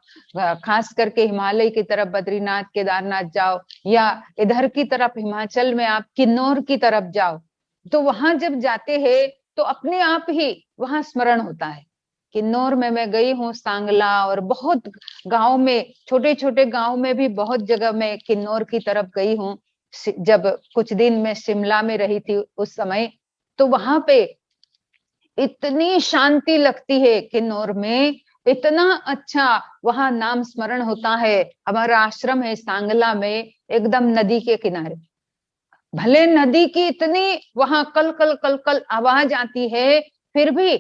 खास करके हिमालय की तरफ बद्रीनाथ केदारनाथ जाओ, या इधर की तरफ हिमाचल में आप किन्नौर की तरफ जाओ। तो वहां जब जाते हैं तो अपने आप ही वहां स्मरण होता है। किन्नौर में मैं गई हूँ, सांगला और बहुत गांव में, छोटे छोटे गांव में भी बहुत जगह मैं किन्नौर की तरफ गई हूँ। जब कुछ दिन मैं शिमला में रही थी उस समय, तो वहां पे इतनी शांति लगती है किन्नौर में, इतना अच्छा वहां नाम स्मरण होता है। हमारा आश्रम है सांगला में, एकदम नदी के किनारे। भले नदी की इतनी वहां कल कल कल कल आवाज आती है, फिर भी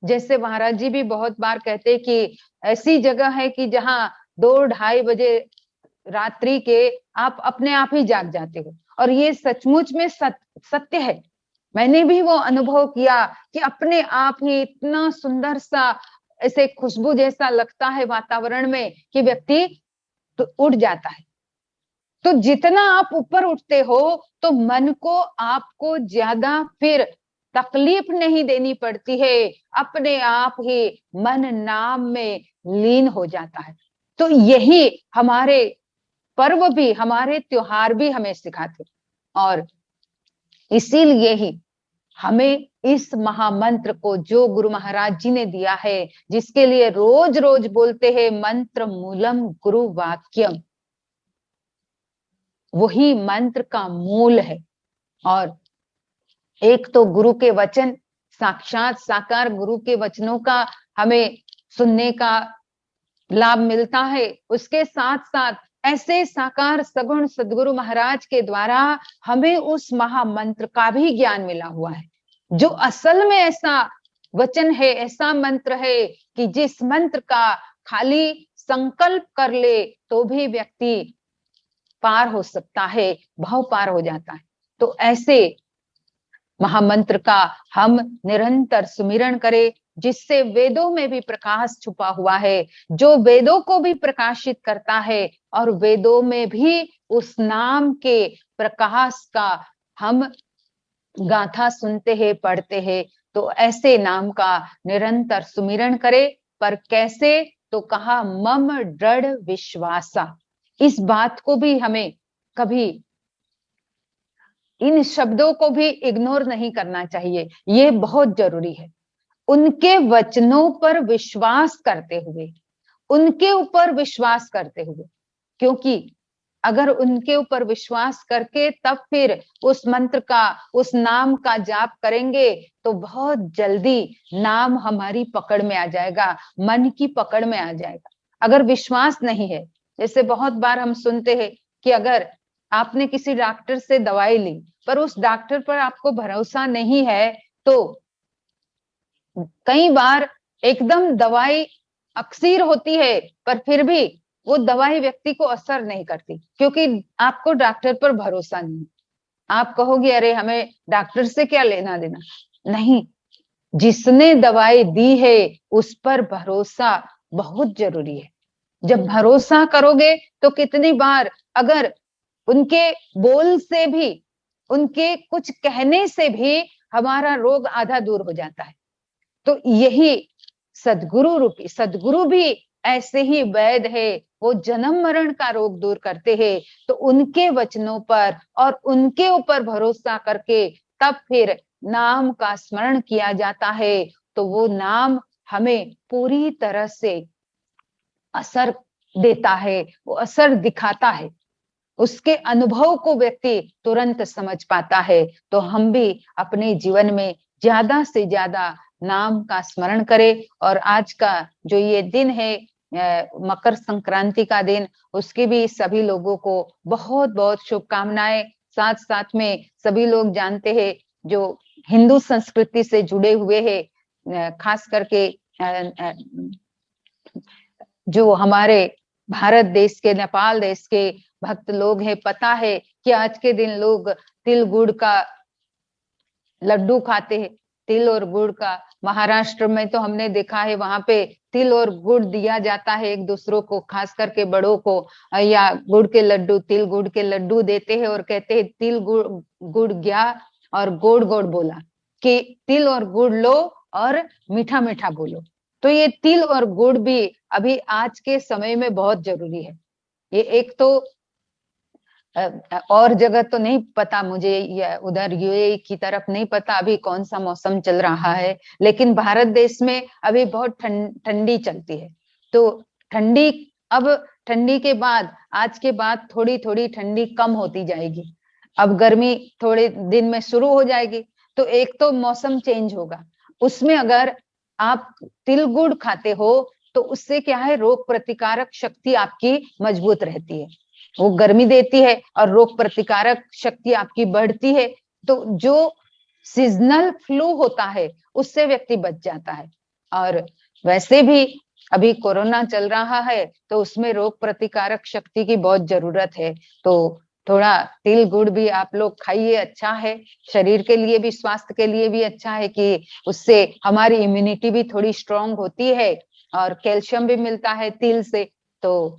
जैसे महाराज जी भी बहुत बार कहते कि ऐसी जगह है कि जहां 2-2:30 बजे रात्रि के आप अपने आप ही जाग जाते हो। और ये सचमुच में सत्य है। मैंने भी वो अनुभव किया कि अपने आप ही इतना सुंदर सा ऐसे खुशबू जैसा लगता है वातावरण में कि व्यक्ति तो उड़ जाता है। तो जितना आप ऊपर उठते हो तो मन को आपको ज्यादा फिर तकलीफ नहीं देनी पड़ती है, अपने आप ही मन नाम में लीन हो जाता है। तो यही हमारे पर्व भी, हमारे त्योहार भी हमें सिखाते, और इसीलिए ही हमें इस महामंत्र को जो गुरु महाराज जी ने दिया है, जिसके लिए रोज रोज बोलते हैं मंत्र मूलम गुरु वाक्यम, वही मंत्र का मूल है। और एक तो गुरु के वचन, साक्षात साकार गुरु के वचनों का हमें सुनने का लाभ मिलता है, उसके साथ साथ ऐसे साकार सगुण सदगुरु महाराज के द्वारा हमें उस महामंत्र का भी ज्ञान मिला हुआ है, जो असल में ऐसा वचन है, ऐसा मंत्र है कि जिस मंत्र का खाली संकल्प कर ले तो भी व्यक्ति पार हो सकता है, भाव पार हो जाता है। तो ऐसे महामंत्र का हम निरंतर सुमिरन करें, जिससे वेदों में भी प्रकाश छुपा हुआ है, जो वेदों को भी प्रकाशित करता है, और वेदों में भी उस नाम के प्रकाश का हम गाथा सुनते हैं, पढ़ते हैं। तो ऐसे नाम का निरंतर सुमिरन करें। पर कैसे? तो कहा मम दृढ़ विश्वासा। इस बात को भी हमें कभी, इन शब्दों को भी इग्नोर नहीं करना चाहिए, ये बहुत जरूरी है। उनके वचनों पर विश्वास करते हुए, उनके ऊपर विश्वास करते हुए, क्योंकि अगर उनके ऊपर विश्वास करके तब फिर उस मंत्र का, उस नाम का जाप करेंगे तो बहुत जल्दी नाम हमारी पकड़ में आ जाएगा, मन की पकड़ में आ जाएगा। अगर विश्वास नहीं है, जैसे बहुत बार हम सुनते हैं कि अगर आपने किसी डॉक्टर से दवाई ली पर उस डॉक्टर पर आपको भरोसा नहीं है, तो कई बार एकदम दवाई अक्सीर होती है पर फिर भी वो दवाई व्यक्ति को असर नहीं करती, क्योंकि आपको डॉक्टर पर भरोसा नहीं। आप कहोगे अरे हमें डॉक्टर से क्या लेना देना, नहीं, जिसने दवाई दी है उस पर भरोसा बहुत जरूरी है। जब भरोसा करोगे तो कितनी बार अगर उनके बोल से भी, उनके कुछ कहने से भी हमारा रोग आधा दूर हो जाता है। तो यही सदगुरु रूपी, सदगुरु भी ऐसे ही वैद है, वो जन्म मरण का रोग दूर करते हैं। तो उनके वचनों पर और उनके ऊपर भरोसा करके तब फिर नाम का स्मरण किया जाता है, तो वो नाम हमें पूरी तरह से असर देता है, वो असर दिखाता है, उसके अनुभव को व्यक्ति तुरंत समझ पाता है। तो हम भी अपने जीवन में ज्यादा से ज्यादा नाम का स्मरण करें। और आज का जो ये दिन है मकर संक्रांति का दिन, उसकी भी सभी लोगों को बहुत बहुत शुभकामनाएं। साथ साथ में सभी लोग जानते हैं जो हिंदू संस्कृति से जुड़े हुए हैं, खास करके जो हमारे भारत देश के, नेपाल देश के भक्त लोग हैं, पता है कि आज के दिन लोग तिल गुड़ का लड्डू खाते हैं, तिल और गुड़ का। महाराष्ट्र में तो हमने देखा है वहां पे तिल और गुड़ दिया जाता है एक दूसरों को, खास करके बड़ों को, या गुड़ के लड्डू, तिल गुड़ के लड्डू देते हैं और कहते हैं तिल गुड़ गुड़ गया और गोड़ गोड़ बोला, कि तिल और गुड़ लो और मीठा मीठा बोलो। तो ये तिल और गुड़ भी अभी आज के समय में बहुत जरूरी है। ये एक तो और जगह तो नहीं पता मुझे, उधर यूएई की तरफ नहीं पता अभी कौन सा मौसम चल रहा है, लेकिन भारत देश में अभी बहुत ठंडी चलती है। तो ठंडी, अब ठंडी के बाद, आज के बाद थोड़ी थोड़ी ठंडी कम होती जाएगी, अब गर्मी थोड़े दिन में शुरू हो जाएगी। तो एक तो मौसम चेंज होगा, उसमें अगर आप तिल गुड़ खाते हो तो उससे क्या है, रोग प्रतिकारक शक्ति आपकी मजबूत रहती है, वो गर्मी देती है और रोग प्रतिकारक शक्ति आपकी बढ़ती है। तो जो सीजनल फ्लू होता है उससे व्यक्ति बच जाता है। और वैसे भी अभी कोरोना चल रहा है तो उसमें रोग प्रतिकारक शक्ति की बहुत जरूरत है। तो थोड़ा तिल गुड़ भी आप लोग खाइए, अच्छा है, शरीर के लिए भी, स्वास्थ्य के लिए भी अच्छा है, कि उससे हमारी इम्यूनिटी भी थोड़ी स्ट्रांग होती है और कैल्शियम भी मिलता है तिल से, तो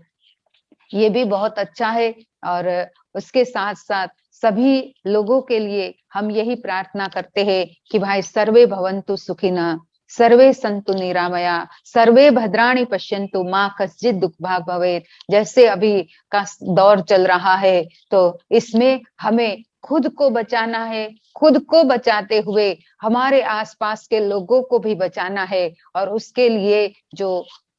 ये भी बहुत अच्छा है। और उसके साथ साथ सभी लोगों के लिए हम यही प्रार्थना करते हैं कि भाई सर्वे भवन्तु सुखिनः, सर्वे सन्तु निरामया, सर्वे भद्राणि पश्यन्तु, माँ कश्चित् दुख भाग भवेत्। जैसे अभी का दौर चल रहा है तो इसमें हमें खुद को बचाना है, खुद को बचाते हुए हमारे आसपास के लोगों को भी बचाना है। और उसके लिए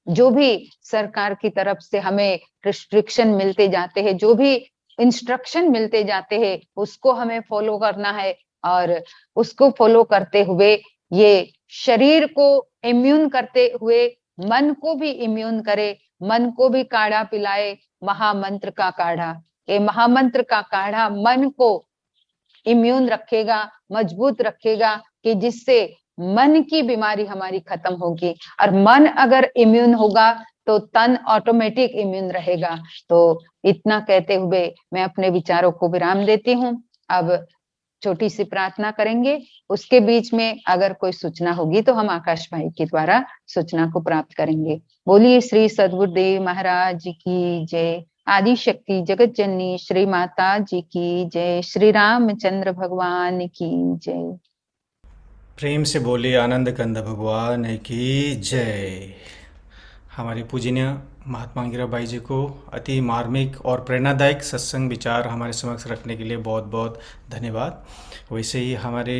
जो भी सरकार की तरफ से हमें रिस्ट्रिक्शन मिलते जाते हैं, जो भी इंस्ट्रक्शन मिलते जाते हैं, उसको हमें फॉलो करना है। और उसको फॉलो करते हुए ये शरीर को इम्यून करते हुए मन को भी इम्यून करे, मन को भी काढ़ा पिलाए, महामंत्र का काढ़ा। ये महामंत्र का काढ़ा मन को इम्यून रखेगा, मजबूत रखेगा, कि जिससे मन की बीमारी हमारी खत्म होगी। और मन अगर इम्यून होगा तो तन ऑटोमेटिक इम्यून रहेगा। तो इतना कहते हुए मैं अपने विचारों को विराम देती हूँ। अब छोटी सी प्रार्थना करेंगे, उसके बीच में अगर कोई सूचना होगी तो हम आकाश भाई के द्वारा सूचना को प्राप्त करेंगे। बोलिए श्री सद्गुरुदेव महाराज की जय, आदि शक्ति जगत जननी श्री माता जी की जय, श्री रामचंद्र भगवान की जय। प्रेम से बोलिए आनंद कंद भगवान की जय। हमारे पूजनीय महात्मा गिरा भाई जी को अति मार्मिक और प्रेरणादायक सत्संग विचार हमारे समक्ष रखने के लिए बहुत बहुत धन्यवाद। वैसे ही हमारे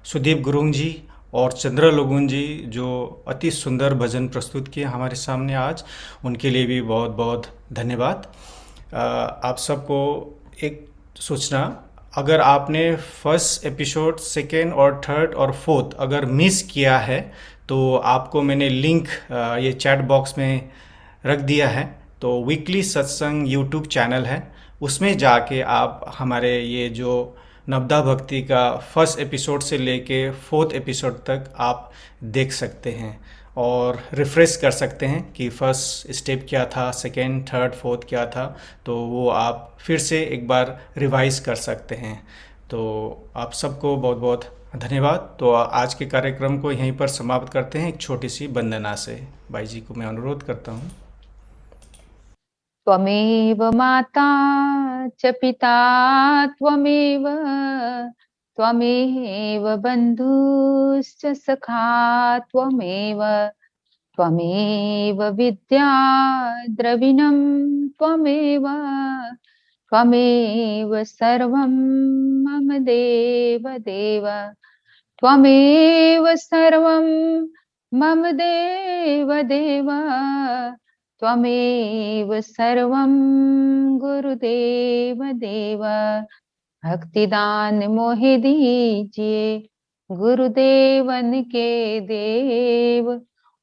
सुदीप गुरुंग जी और चंद्र लोगुन जी जो अति सुंदर भजन प्रस्तुत किए हमारे सामने आज, उनके लिए भी बहुत बहुत धन्यवाद। आप सबको एक सूचना, अगर आपने फर्स्ट एपिसोड, सेकेंड और थर्ड और फोर्थ अगर मिस किया है तो आपको मैंने लिंक ये चैट बॉक्स में रख दिया है। तो वीकली सत्संग यूट्यूब चैनल है, उसमें जाके आप हमारे ये जो नवदा भक्ति का फर्स्ट एपिसोड से लेके फोर्थ एपिसोड तक आप देख सकते हैं और रिफ्रेश कर सकते हैं कि फर्स्ट स्टेप क्या था, सेकेंड, थर्ड, फोर्थ क्या था। तो वो आप फिर से एक बार रिवाइज कर सकते हैं। तो आप सबको बहुत बहुत धन्यवाद। तो आज के कार्यक्रम को यहीं पर समाप्त करते हैं एक छोटी सी वंदना से। भाई जी को मैं अनुरोध करता हूँ। त्वमेव माता च पिता त्वमेव, त्वमेव बन्धुश्च सखा त्वमेव, त्वमेव विद्या द्रविणं त्वमेव, त्वमेव सर्वं मम देव देव, त्वमेव सर्वं मम देव देव त्वमेव सर्वं गुरुदेव देव भक्तिदान मोहि दीजिए गुरुदेवन के देव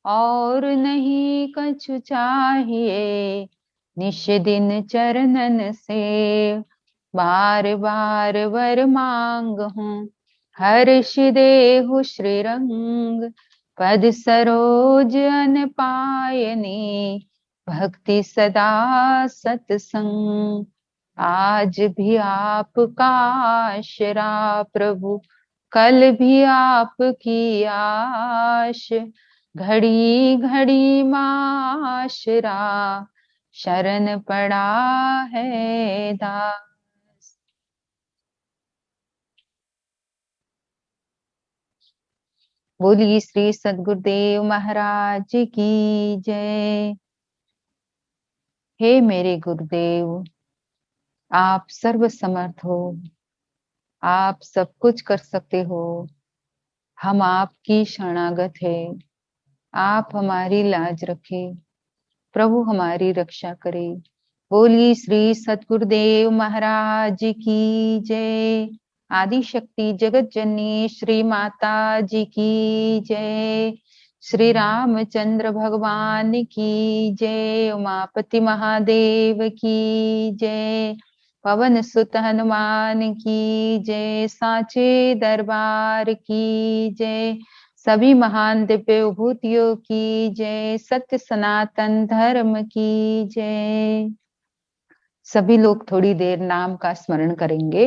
और नहीं कछु चाहिए निश दिन चरणन से बार बार वर मांग हूँ हर्ष देहु श्री रंग पद सरोज अन पायनी भक्ति सदा सतसंग आज भी आपका आशरा प्रभु कल भी आपकी आश घड़ी घड़ी माशरा शरण पड़ा है दास। बोली श्री सद्गुरुदेव महाराज की जय। हे मेरे गुरुदेव, आप सर्व समर्थ हो, आप सब कुछ कर सकते हो। हम आपकी शरणागत है। आप हमारी लाज रखे, प्रभु हमारी रक्षा करे। बोली श्री सद्गुरुदेव महाराज की जय। आदि शक्ति जगत जननी श्री माता जी की जय। श्री रामचंद्र भगवान की जय। उमापति महादेव की जय। पवन सुत हनुमान की जय। साचे दरबार की जय। सभी महान दिव्य विभूतियों की जय। सत्य सनातन धर्म की जय। सभी लोग थोड़ी देर नाम का स्मरण करेंगे।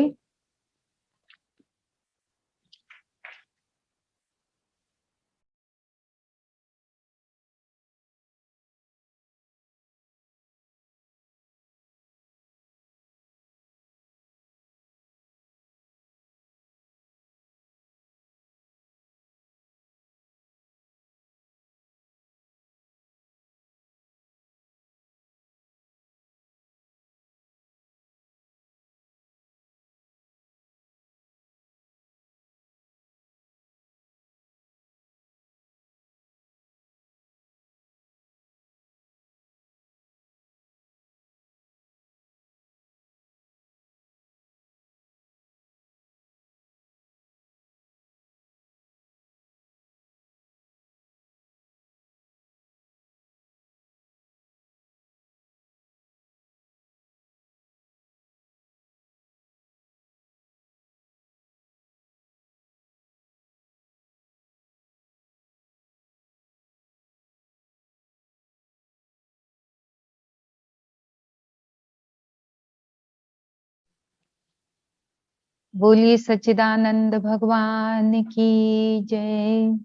बोलिए सच्चिदानंद भगवान की जय।